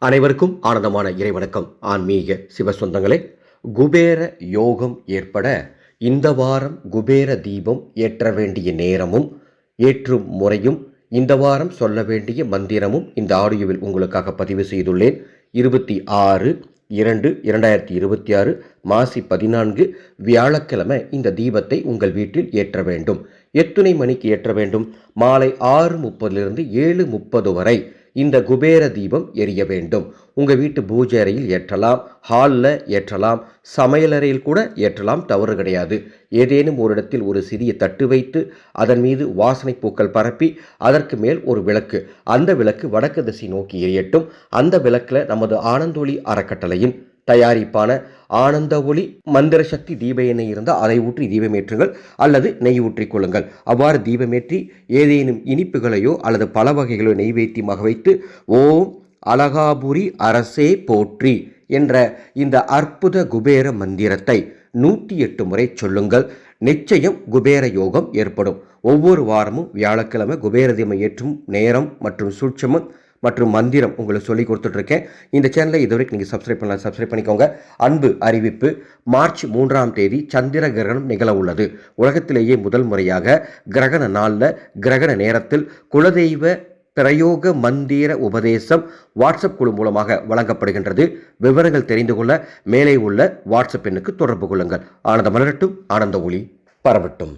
அனைவருக்கும் ஆனந்தமான இறைவணக்கம். ஆன்மீக சிவசொந்தங்களே, குபேர யோகம் ஏற்பட இந்த வாரம் குபேர தீபம் ஏற்ற வேண்டிய நேரமும் ஏற்றும் முறையும் இந்த வாரம் சொல்ல வேண்டிய மந்திரமும் இந்த ஆடியோவில் உங்களுக்காக பதிவு செய்துள்ளேன். 26/2/2026 மாசி 14 வியாழக்கிழமை இந்த தீபத்தை உங்கள் வீட்டில் ஏற்ற வேண்டும். எத்தனை மணிக்கு ஏற்ற வேண்டும்? மாலை 6:30 7:30 வரை இந்த குபேர தீபம் எரிய வேண்டும். உங்கள் வீட்டு பூஜை அறையில் ஏற்றலாம், ஹாலில் ஏற்றலாம், சமையலறையில் கூட ஏற்றலாம், தவறு கிடையாது. ஏதேனும் ஒரு இடத்தில் ஒரு சிறிய தட்டு வைத்து அதன் மீது வாசனை பூக்கள் பரப்பி அதற்கு மேல் ஒரு விளக்கு, அந்த விளக்கு வடக்கு திசை நோக்கி எரியட்டும். அந்த விளக்கில் நமது ஆனந்தொளி அறக்கட்டளையின் தயாரிப்பான ஆனந்த ஒளி மந்திர சக்தி தீப எண்ணெய் இருந்தால் அதை ஊற்றி தீபமேற்றுங்கள், அல்லது நெய் ஊற்றிக் கொள்ளுங்கள். அவ்வாறு தீபமேற்றி ஏதேனும் இனிப்புகளையோ அல்லது பல வகைகளோ நெய்வேத்தியமாக வைத்து ஓம் அழகாபுரி அரசே போற்றி என்ற இந்த அற்புத குபேர மந்திரத்தை 108 முறை சொல்லுங்கள். நிச்சயம் குபேர யோகம் ஏற்படும். ஒவ்வொரு வாரமும் வியாழக்கிழமை குபேர தீபம் ஏற்றும் நேரம் மற்றும் சூட்சமம் மற்றும் மந்திரம் உங்களுக்கு சொல்லி கொடுத்துட்ருக்கேன். இந்த சேனலை இதுவரைக்கும் நீங்கள் சப்ஸ்கிரைப் பண்ணிக்கோங்க. அன்பு அறிவிப்பு, மார்ச் 3ஆம் தேதி சந்திர கிரகணம் நிகழ உள்ளது. உலகத்திலேயே முதல் முறையாக கிரகண நாளில் கிரகண நேரத்தில் குலதெய்வ பிரயோக மந்திர உபதேசம் வாட்ஸ்அப் குழு மூலமாக வழங்கப்படுகின்றது. விவரங்கள் தெரிந்து கொள்ள மேலே உள்ள வாட்ஸ்அப் எண்ணுக்கு தொடர்பு கொள்ளுங்கள். ஆனந்த மலரட்டும், ஆனந்த ஒளி பரவட்டும்.